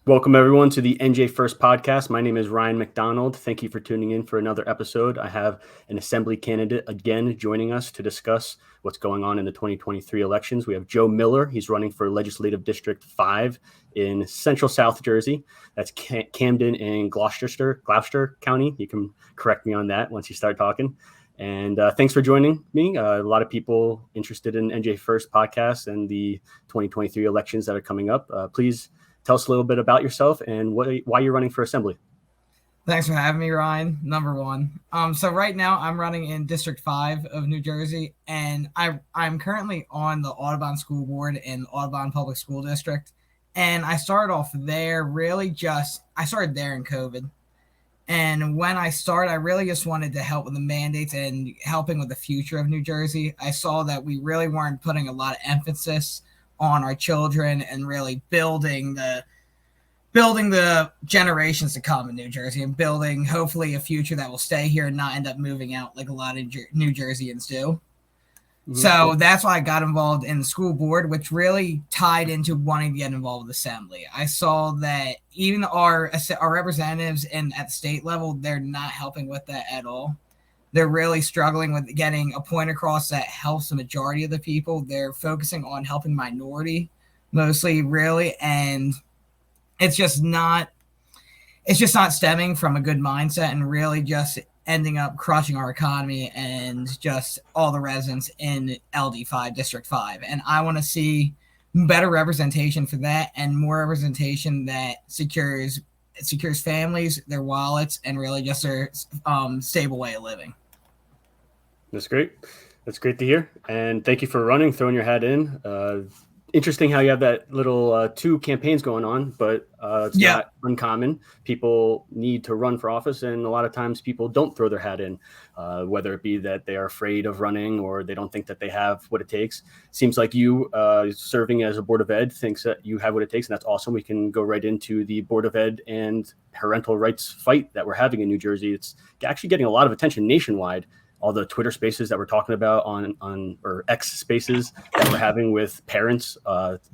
Welcome, everyone, to the NJ1ST podcast. My name is Ryan McDonald. Thank you for tuning in for another episode. I have an assembly candidate again joining us to discuss what's going on in the 2023 elections. We have Joe Miller. He's running for Legislative District 5 in Central South Jersey. That's Camden and Gloucester County. You can correct me on that once you start talking. And thanks for joining me. A lot of people interested in NJ1ST podcast and the 2023 elections that are coming up. Please tell us a little bit about yourself and why you're running for assembly. Thanks for having me, Ryan. Number one. So right now I'm running in District 5 of New Jersey, and I'm currently on the Audubon School Board in Audubon Public School District. And I started off there I started there in COVID. And when I started, I really just wanted to help with the mandates and helping with the future of New Jersey. I saw that we really weren't putting a lot of emphasis on our children and really building the generations to come in New Jersey and building hopefully a future that will stay here and not end up moving out like a lot of New Jerseyans do. Mm-hmm. So that's why I got involved in the school board, which really tied into wanting to get involved with assembly. I saw that even our representatives at the state level, they're not helping with that at all. They're really struggling with getting a point across that helps the majority of the people. They're focusing on helping minority mostly, really, and it's just not stemming from a good mindset and really just ending up crushing our economy and just all the residents in LD5, District 5. And I want to see better representation for that and more representation that secures families, their wallets, and really just their stable way of living. That's great. That's great to hear. And thank you for throwing your hat in. Interesting how you have that little two campaigns going on, but it's not uncommon. People need to run for office, and a lot of times people don't throw their hat in, whether it be that they are afraid of running or they don't think that they have what it takes. Seems like you serving as a Board of Ed thinks that you have what it takes, and that's awesome. We can go right into the Board of Ed and parental rights fight that we're having in New Jersey. It's actually getting a lot of attention nationwide. All the Twitter spaces that we're talking about or X spaces that we're having with parents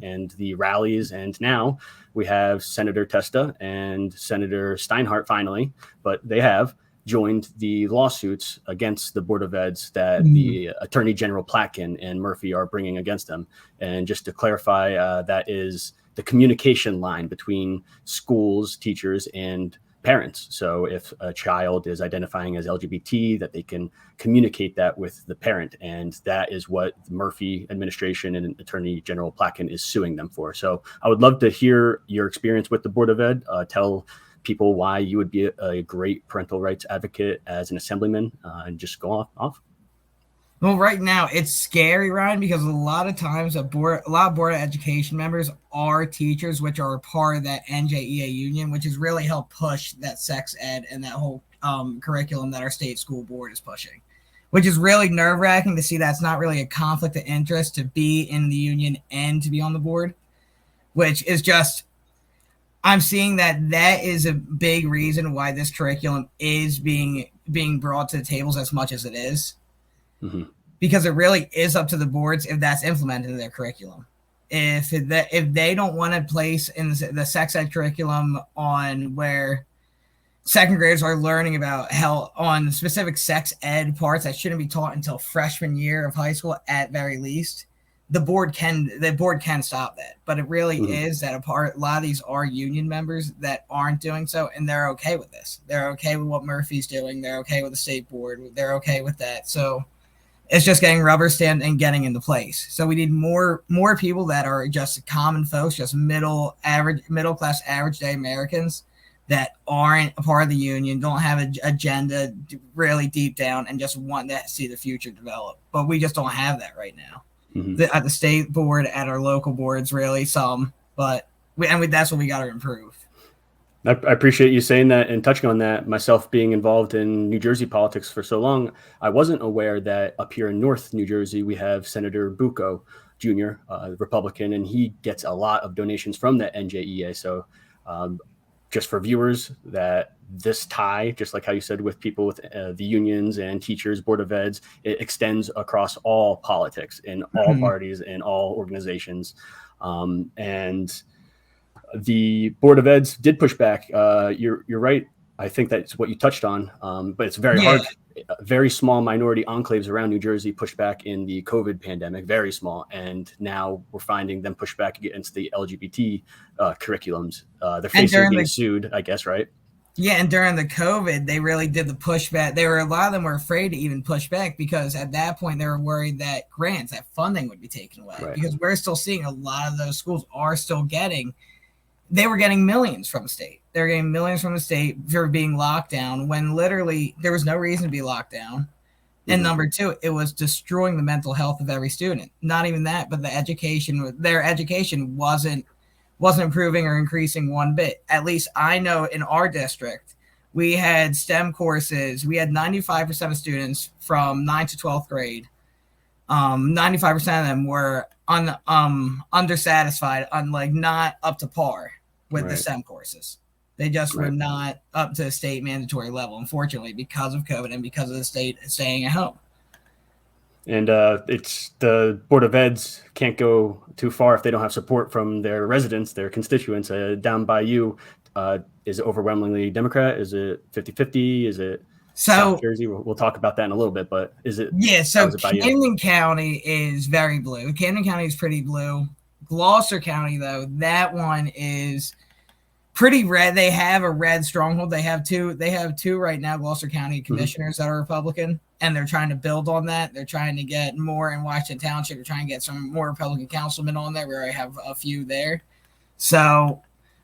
and the rallies. And now we have Senator Testa and Senator Steinhardt finally, but they have joined the lawsuits against the Board of Eds that the Attorney General Platkin and Murphy are bringing against them. And just to clarify, that is the communication line between schools, teachers, and parents. So if a child is identifying as LGBT, that they can communicate that with the parent. And that is what the Murphy administration and Attorney General Platkin is suing them for. So I would love to hear your experience with the Board of Ed. Tell people why you would be a great parental rights advocate as an assemblyman, and just go off. Well, right now it's scary, Ryan, because a lot of times a lot of Board of Education members are teachers, which are part of that NJEA union, which has really helped push that sex ed and that whole curriculum that our state school board is pushing, which is really nerve-wracking to see that's not really a conflict of interest to be in the union and to be on the board, which is just, I'm seeing that is a big reason why this curriculum is being brought to the tables as much as it is. Mm-hmm. Because it really is up to the boards if that's implemented in their curriculum. If they don't want to place in the sex ed curriculum on where second graders are learning about on specific sex ed parts that shouldn't be taught until freshman year of high school at very least, the board can stop that. But it really is that a lot of these are union members that aren't doing so, and they're okay with this. They're okay with what Murphy's doing. They're okay with the state board. They're okay with that. So it's just getting rubber stamped and getting into place. So we need more people that are just common folks, just middle class, average day Americans that aren't a part of the union, don't have an agenda really deep down, and just want to see the future develop. But we just don't have that right now. Mm-hmm. At the state board, at our local boards, really some, but that's what we got to improve. I appreciate you saying that and touching on that. Myself being involved in New Jersey politics for so long, I wasn't aware that up here in North New Jersey, we have Senator Bucco Jr., Republican, and he gets a lot of donations from the NJEA. So just for viewers, that this tie, just like how you said with people with the unions and teachers, Board of Eds, it extends across all politics in all parties and all organizations. And The Board of Eds did push back. You're right. I think that's what you touched on, but it's very hard. Very small minority enclaves around New Jersey pushed back in the COVID pandemic, very small. And now we're finding them push back against the LGBT curriculums. They're facing being sued, I guess, right? Yeah, and during the COVID, they really did the pushback. A lot of them were afraid to even push back because at that point they were worried that grants, that funding would be taken away. Right. Because we're still seeing a lot of those schools are still getting, they were getting millions from the state. They were getting millions from the state for being locked down when literally there was no reason to be locked down. And number two, it was destroying the mental health of every student. Not even that, but their education wasn't improving or increasing one bit. At least I know in our district, we had STEM courses. We had 95% of students from 9th to 12th grade. 95% of them were undersatisfied, not up to par with the STEM courses. They just were not up to the state mandatory level, unfortunately, because of COVID and because of the state staying at home. And it's the Board of Eds can't go too far if they don't have support from their residents, their constituents. Down by you, is it overwhelmingly Democrat? Is it 50-50? Is it South Jersey? We'll talk about that in a little bit, but is it? Yeah, so Camden County is very blue. Camden County is pretty blue. Gloucester County, though, that one is pretty red. They have a red stronghold. They have two right now, Gloucester County commissioners that are Republican. And they're trying to build on that. They're trying to get more in Washington Township. They're trying to get some more Republican councilmen on there. We already have a few there. So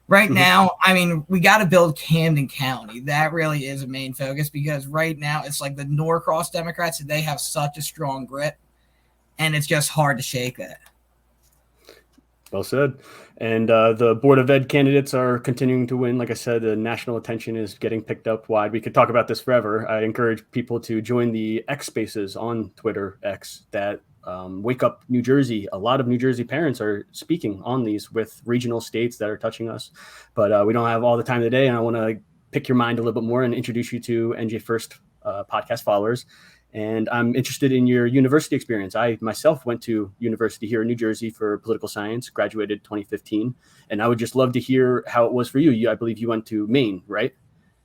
right now, I mean, we got to build Camden County. That really is a main focus because right now it's like the Norcross Democrats. They have such a strong grip, and it's just hard to shake that. Well said. And the Board of Ed candidates are continuing to win. Like I said, the national attention is getting picked up wide. We could talk about this forever. I encourage people to join the X Spaces on Twitter, X, that Wake Up New Jersey. A lot of New Jersey parents are speaking on these with regional states that are touching us. But we don't have all the time today, and I want to pick your mind a little bit more and introduce you to NJ1ST podcast followers. And I'm interested in your university experience. I myself went to university here in New Jersey for political science, graduated 2015. And I would just love to hear how it was for you. I believe you went to Maine, right?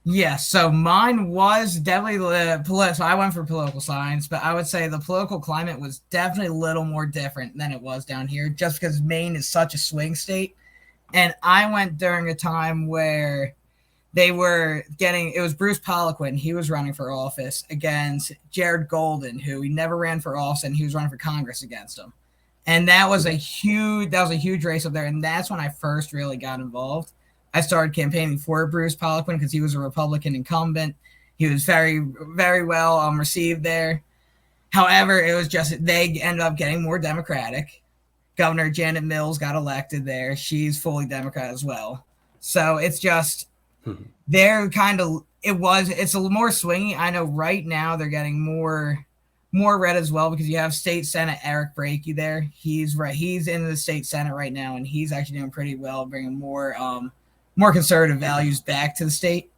Yeah, so mine was definitely so I went for political science, but I would say the political climate was definitely a little more different than it was down here, just because Maine is such a swing state. And I went during a time where it was Bruce Poliquin. He was running for office against Jared Golden, who he never ran for office, and he was running for Congress against him. And that was a huge race up there. And that's when I first really got involved. I started campaigning for Bruce Poliquin because he was a Republican incumbent. He was very, very well received there. However, it was just, they ended up getting more Democratic. Governor Janet Mills got elected there. She's fully Democrat as well. So it's just, they're kind of, it's a little more swingy. I know right now they're getting more red as well because you have State Senate Eric Brakey there. He's in the State Senate right now, and he's actually doing pretty well, bringing more conservative values back to the state.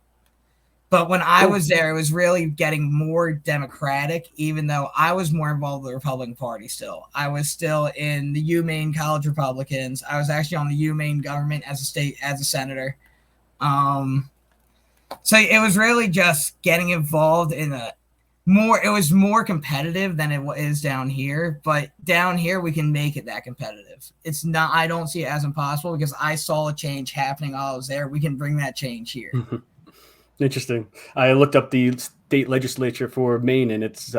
But when I was there, it was really getting more Democratic, even though I was more involved with the Republican Party still. I was still in the UMaine College Republicans. I was actually on the UMaine government as a senator. So it was really just getting involved in it was more competitive than it is down here, but down here we can make it that competitive. It's not, I don't see it as impossible because I saw a change happening while I was there. We can bring that change here. Interesting. I looked up the state legislature for Maine, and it's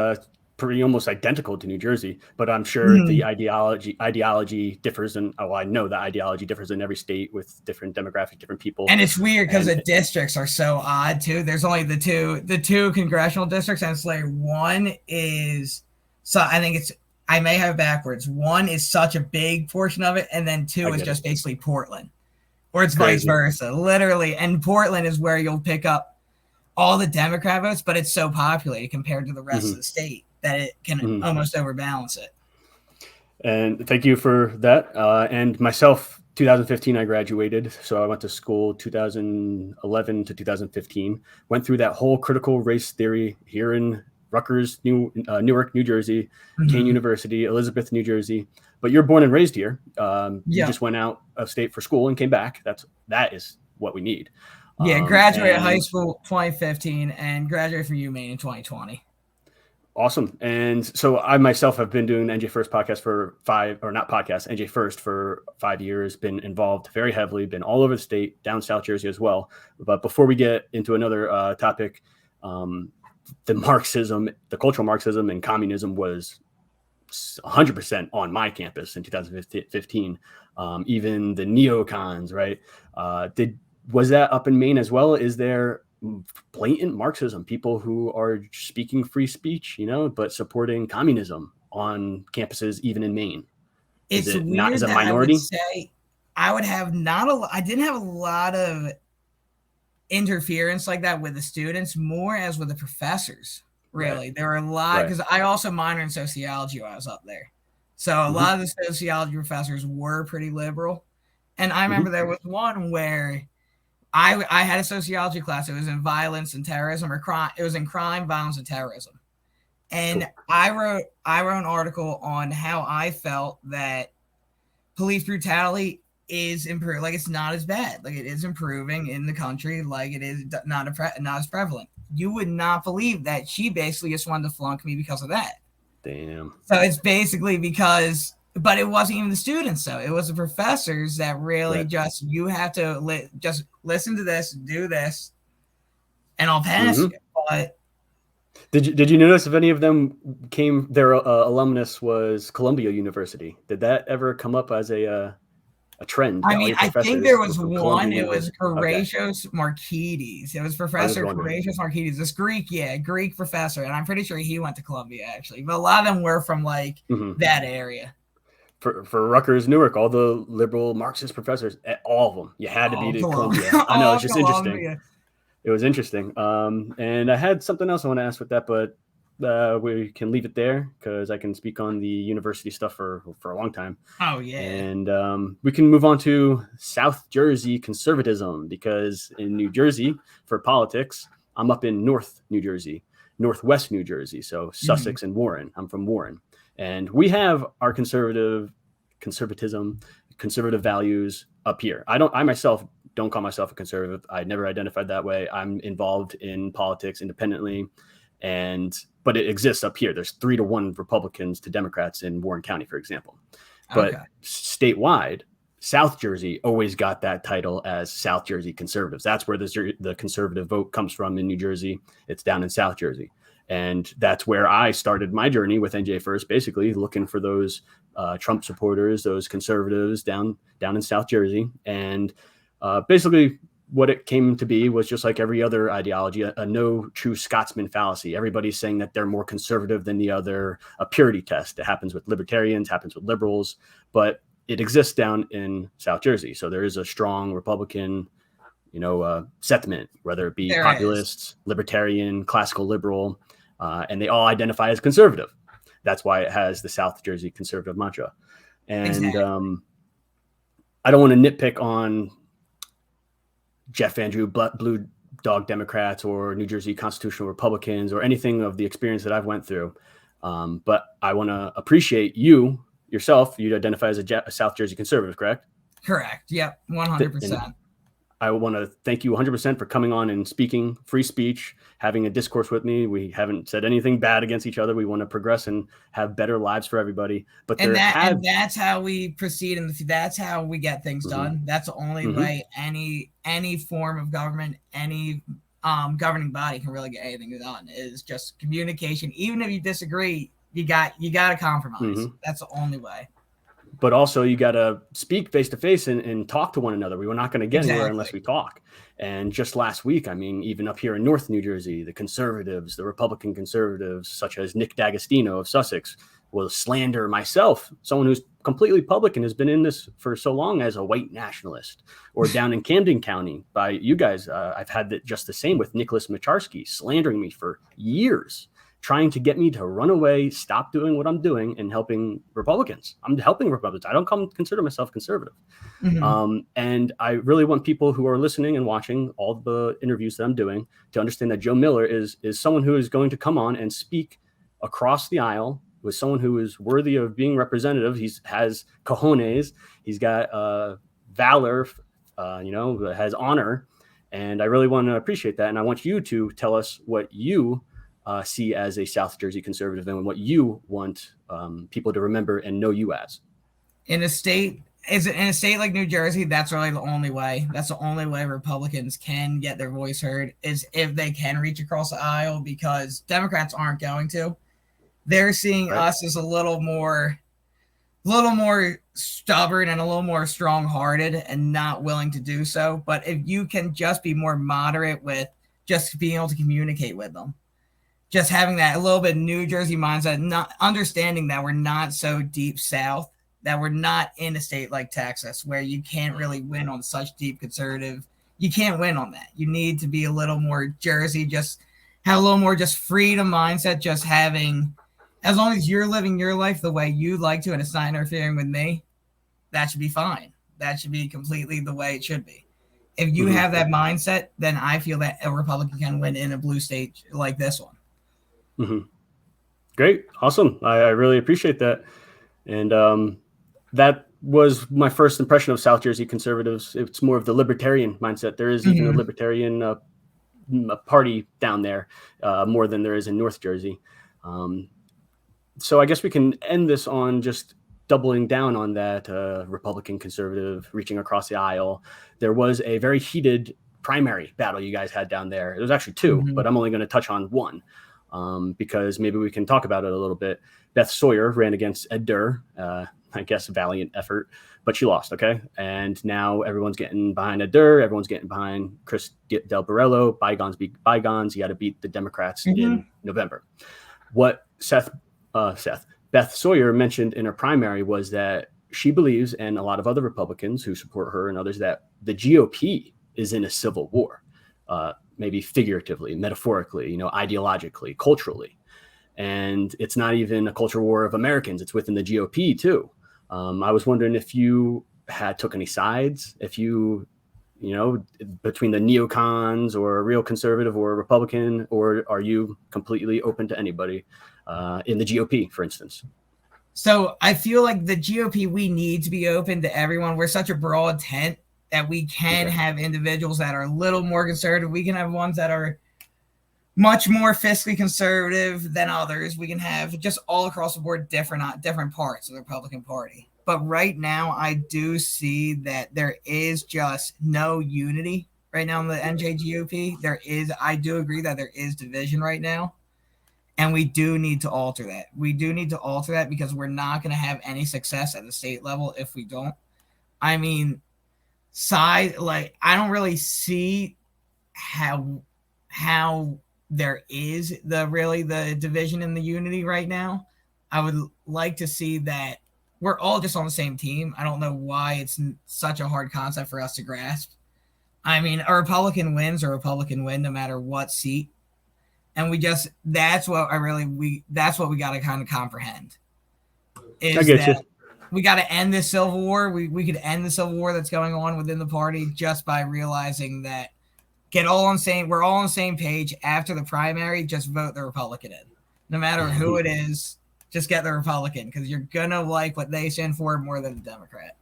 pretty almost identical to New Jersey, but I'm sure the ideology differs I know the ideology differs in every state with different demographic, different people. And it's weird because the districts are so odd too. There's only the two congressional districts, and it's like one is, so I think I may have it backwards. One is such a big portion of it, and then two is just basically Portland, or it's vice versa, literally. And Portland is where you'll pick up all the Democrat votes, but it's so populated compared to the rest of the state that it can almost overbalance it. And thank you for that. And myself, 2015, I graduated. So I went to school 2011 to 2015, went through that whole critical race theory here in Rutgers, Newark, New Jersey, Kane University, Elizabeth, New Jersey. but you're born and raised here. You Yeah. just went out of state for school and came back. That is what we need. Yeah, graduated high school 2015 and graduated from UMaine in 2020. Awesome. And so I myself have been doing NJ1ST podcast for NJ1ST for 5 years, been involved very heavily, been all over the state, down South Jersey as well. But before we get into another topic, the cultural Marxism and communism was 100% on my campus in 2015. Even the neocons, right? Was that up in Maine as well? Is there blatant Marxism, people who are speaking free speech, but supporting communism on campuses, even in Maine? Is it not as a minority? I would say I didn't have a lot of interference like that with the students, more as with the professors. Really, there were a lot, because I also minored in sociology when I was up there. So a lot of the sociology professors were pretty liberal. And I remember there was one where I had a sociology class. It was in violence and terrorism, or crime. It was in crime, violence, and terrorism. And I wrote an article on how I felt that police brutality is improving. Like, it's not as bad. Like, it is improving in the country. Like, it is not as prevalent. You would not believe that she basically just wanted to flunk me because of that. Damn. So it's basically because. But it wasn't even the students, though. It was the professors that really you have to just listen to this, do this, and I'll pass you. But did you notice if any of them their alumnus was Columbia University? Did that ever come up as a trend? I mean, I think there was one. It was Horatios Markides. It was Professor Horatios Markides. This Greek professor, and I'm pretty sure he went to Columbia, actually. But a lot of them were from that area. For Rutgers, Newark, all the liberal Marxist professors, all of them, you had to be to Columbia. I know, it's just interesting. It was interesting. And I had something else I want to ask with that, but we can leave it there because I can speak on the university stuff for a long time. Oh, yeah. And we can move on to South Jersey conservatism, because in New Jersey, for politics, I'm up in Northwest New Jersey, so Sussex and Warren. I'm from Warren. And we have our conservative values up here. I myself don't call myself a conservative. I never identified that way. I'm involved in politics independently, but it exists up here. There's 3-1 Republicans to Democrats in Warren County, for example. But statewide, South Jersey always got that title as South Jersey conservatives. That's where the conservative vote comes from in New Jersey. It's down in South Jersey. And that's where I started my journey with NJ1ST, basically looking for those Trump supporters, those conservatives down in South Jersey. And basically what it came to be was just like every other ideology, a no true Scotsman fallacy. Everybody's saying that they're more conservative than the other, a purity test. It happens with libertarians, happens with liberals, but it exists down in South Jersey. So there is a strong Republican sentiment, whether it be populists, libertarian, classical liberal, and they all identify as conservative. That's why it has the South Jersey conservative mantra. And I don't want to nitpick on Jeff Andrew Blue Dog Democrats or New Jersey Constitutional Republicans or anything of the experience that I've went through. But I want to appreciate yourself. You identify as a South Jersey conservative, correct? Correct. Yep. 100%. I want to thank you 100% for coming on and speaking free speech, having a discourse with me. We haven't said anything bad against each other. We want to progress and have better lives for everybody. But and that's how we proceed, and that's how we get things done. That's the only way any form of government, any governing body can really get anything done, is just communication. Even if you disagree, you got to compromise. That's the only way. But also you got to speak face to face and talk to one another. We were not going to get anywhere unless we talk. And just last week, I mean, even up here in North New Jersey, the conservatives, the Republican conservatives, such as Nick D'Agostino of Sussex, will slander myself, someone who's completely public and has been in this for so long, as a white nationalist. Or down in Camden County by you guys, I've had just the same with Nicholas Macharsky slandering me for years, trying to get me to run away, stop doing what I'm doing, and helping Republicans. I'm helping Republicans. I don't consider myself conservative. And I really want people who are listening and watching all the interviews that I'm doing to understand that Joe Miller is someone who is going to come on and speak across the aisle, was someone who is worthy of being representative. He has cojones. He's got valor, has honor. And I really want to appreciate that. And I want you to tell us what you see as a South Jersey conservative and what you want people to remember and know you as. In a state like New Jersey, that's really the only way. That's the only way Republicans can get their voice heard, is if they can reach across the aisle, because Democrats aren't going to. They're seeing us as a little more stubborn and a little more strong-hearted and not willing to do so. But if you can just be more moderate with just being able to communicate with them, just having that a little bit New Jersey mindset, not understanding that we're not so deep south, that we're not in a state like Texas where you can't really win on such deep conservative. You can't win on that. You need to be a little more Jersey, just have a little more just freedom mindset, just having, as long as you're living your life the way you like to and it's not interfering with me, that should be fine. That should be completely the way it should be. If you have that mindset, then I feel that a Republican can win in a blue state like this one. Great. Awesome. I really appreciate that. And that was my first impression of South Jersey conservatives. It's more of the libertarian mindset. There is even a libertarian a party down there, more than there is in North Jersey. So I guess we can end this on just doubling down on that Republican conservative reaching across the aisle. There was a very heated primary battle you guys had down there. It was actually two, but I'm only going to touch on one because maybe we can talk about it a little bit. Beth Sawyer ran against Ed Durr. I guess a valiant effort, but she lost. Okay. And now everyone's getting behind Ed Durr. Everyone's getting behind Chris Del Barello. Bygones be bygones. You got to beat the Democrats in November. What Beth Sawyer mentioned in her primary was that she believes, and a lot of other Republicans who support her and others, that the GOP is in a civil war, maybe figuratively, metaphorically, ideologically, culturally. And it's not even a culture war of Americans. It's within the GOP too. I was wondering if you took any sides, if you between the neocons or a real conservative or a Republican, or are you completely open to anybody in the GOP, for instance? So I feel like the GOP, we need to be open to everyone. We're such a broad tent that we can have individuals that are a little more conservative. We can have ones that are much more fiscally conservative than others. We can have just all across the board different parts of the Republican Party. But right now, I do see that there is just no unity right now in the NJGOP. I do agree that there is division right now. And we do need to alter that. We do need to alter that because we're not going to have any success at the state level if we don't. I mean, I don't really see how there is the division in the unity right now. I would like to see that we're all just on the same team. I don't know why it's such a hard concept for us to grasp. I mean, a Republican wins, a Republican win no matter what seat. And that's what we got to kind of comprehend. I get you. We got to end this civil war. We could end the civil war that's going on within the party just by realizing that we're all on the same page. After the primary, just vote the Republican in. No matter who it is, just get the Republican, because you're going to like what they stand for more than the Democrat.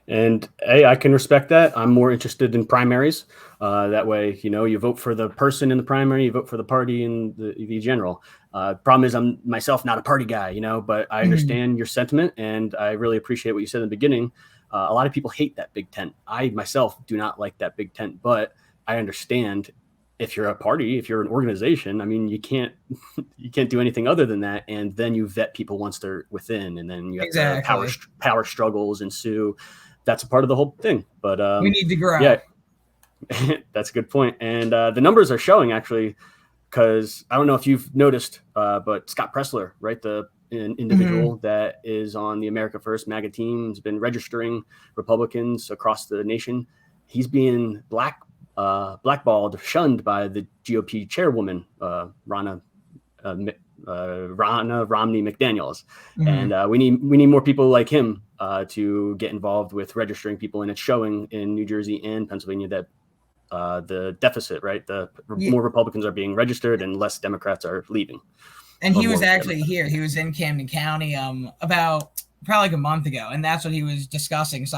And hey, I can respect that. I'm more interested in primaries. That way, you vote for the person in the primary, you vote for the party in the general. Problem is, I'm myself not a party guy, but I understand your sentiment, and I really appreciate what you said in the beginning. A lot of people hate that big tent. I myself do not like that big tent, but I understand if you're a party, if you're an organization, I mean, you can't do anything other than that. And then you vet people once they're within, and then you have power struggles ensue. That's a part of the whole thing. But we need to grow. Yeah, that's a good point. And the numbers are showing, actually, because I don't know if you've noticed, but Scott Pressler, right, an individual that is on the America First MAGA team, has been registering Republicans across the nation. He's being blackballed, shunned by the GOP chairwoman, Ronna Romney McDaniels. And we need more people like him to get involved with registering people. And it's showing in New Jersey and Pennsylvania that the deficit, right? More Republicans are being registered and less Democrats are leaving. And he was actually here. He was in Camden County about probably like a month ago, and that's what he was discussing. So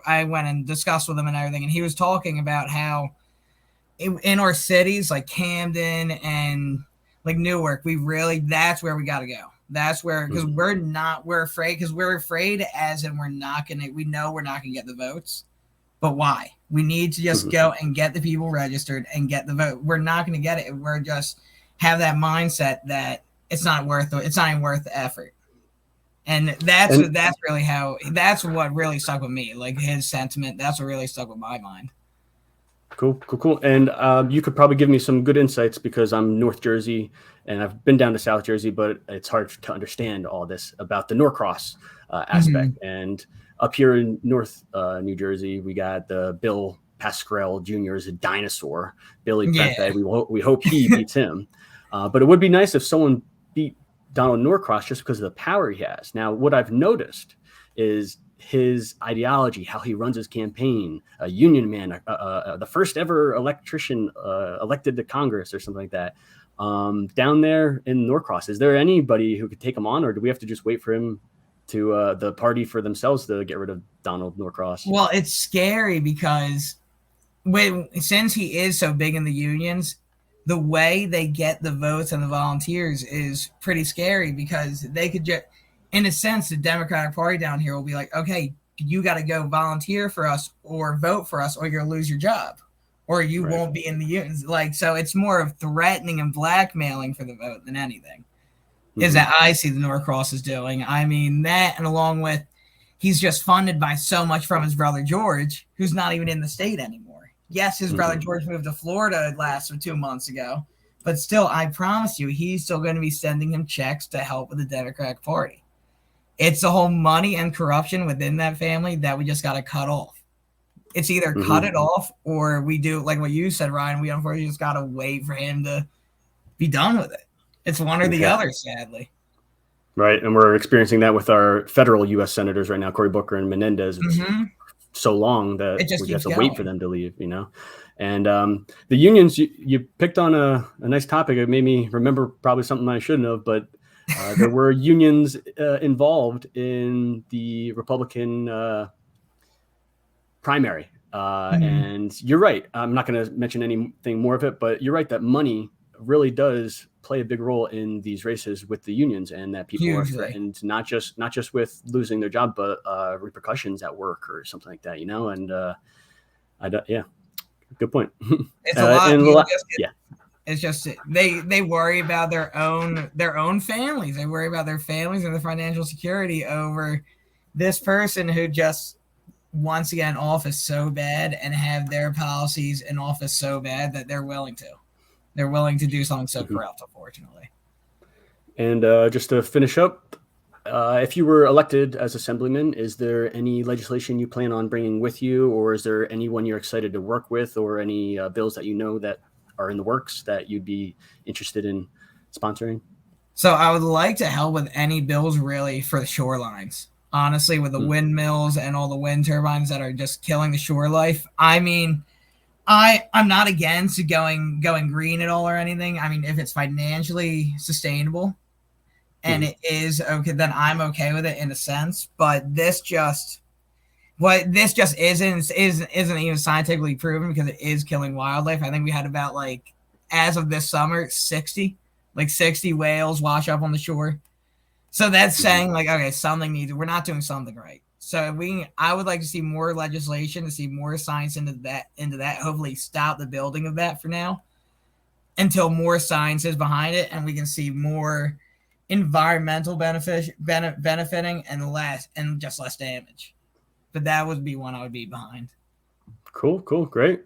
I went and discussed with him and everything, and he was talking about how in our cities like Camden and like Newark, that's where we got to go. That's where, because we're afraid as in we know we're not gonna get the votes, but why? We need to just go and get the people registered and get the vote. We're not going to get it if we're just have that mindset that it's not even worth the effort. And that's what really stuck with me. Like his sentiment, that's what really stuck with my mind. Cool. And you could probably give me some good insights because I'm North Jersey and I've been down to South Jersey, but it's hard to understand all this about the Norcross aspect. And up here in North New Jersey, we got the Bill Pascrell Jr. is a dinosaur. Billy Pepe, we hope he beats him. But it would be nice if someone beat Donald Norcross just because of the power he has. Now, what I've noticed is his ideology, how he runs his campaign, a union man, the first ever electrician elected to Congress or something like that. Down there in Norcross, is there anybody who could take him on, or do we have to just wait for him to the party for themselves to get rid of Donald Norcross? Well, it's scary because since he is so big in the unions, the way they get the votes and the volunteers is pretty scary because they could just, in a sense, the Democratic Party down here will be like, okay, you got to go volunteer for us or vote for us or you're going to lose your job or you won't be in the unions. Like, so it's more of threatening and blackmailing for the vote than anything. Is that I see the Norcross is doing. I mean, that, and along with he's just funded by so much from his brother George, who's not even in the state anymore. Yes, his brother George moved to Florida last 2 months ago, but still, I promise you, he's still going to be sending him checks to help with the Democratic Party. It's the whole money and corruption within that family that we just got to cut off. It's either cut it off or we do, like what you said, Ryan, we unfortunately just got to wait for him to be done with it. It's one or the other, sadly. Right, and we're experiencing that with our federal U.S. senators right now, Cory Booker and Menendez. It's so long that we have to wait for them to leave, you know. And the unions, you picked on a nice topic. It made me remember probably something I shouldn't have, but there were unions involved in the Republican primary. And you're right. I'm not going to mention anything more of it, but you're right that money really does play a big role in these races with the unions, and that people are threatened not just with losing their job, but repercussions at work or something like that, you know. And good point. It's a lot. It's just they worry about their own families. They worry about their families and their financial security over this person who just wants to get in office so bad and have their policies in office so bad that they're willing to do something so corrupt, unfortunately. And just to finish up, if you were elected as assemblyman, is there any legislation you plan on bringing with you, or is there anyone you're excited to work with, or any bills that you know that are in the works that you'd be interested in sponsoring? So I would like to help with any bills really for the shorelines. Honestly, with the windmills and all the wind turbines that are just killing the shore life. I mean, I'm not against going green at all or anything. I mean, if it's financially sustainable and it is okay, then I'm okay with it in a sense. But this just isn't even scientifically proven because it is killing wildlife. I think we had about, like, as of this summer, 60 whales wash up on the shore. So that's saying, like, okay, something needs. We're not doing something right. So I would like to see more legislation, to see more science into that. Hopefully, stop the building of that for now, until more science is behind it, and we can see more environmental benefiting and just less damage. But that would be one I would be behind. Cool, great.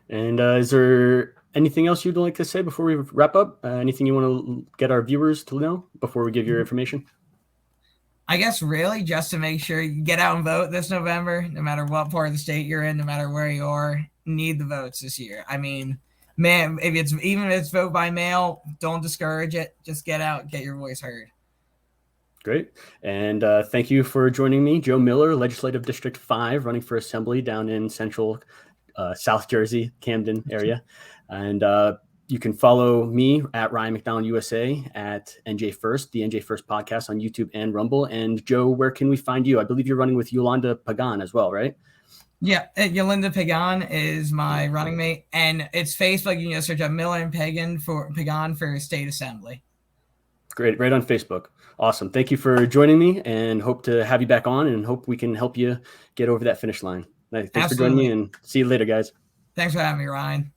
And is there anything else you'd like to say before we wrap up? Anything you want to get our viewers to know before we give your information? I guess really just to make sure you get out and vote this November, no matter what part of the state you're in, no matter where you are, need the votes this year. I mean, man, if it's vote by mail, don't discourage it. Just get out, get your voice heard. Great. And thank you for joining me, Joe Miller, Legislative District 5, running for Assembly down in central South Jersey, Camden area. And You can follow me at Ryan McDonald USA, at NJ1ST, the NJ1ST podcast on YouTube and Rumble. And Joe, where can we find you? I believe you're running with Yolanda Pagan as well, right? Yeah, Yolanda Pagan is my running mate, and it's Facebook. You can just search up Miller and Pagan for State Assembly. Great, right on Facebook. Awesome. Thank you for joining me, and hope to have you back on, and hope we can help you get over that finish line. Thanks for joining me, and see you later, guys. Thanks for having me, Ryan.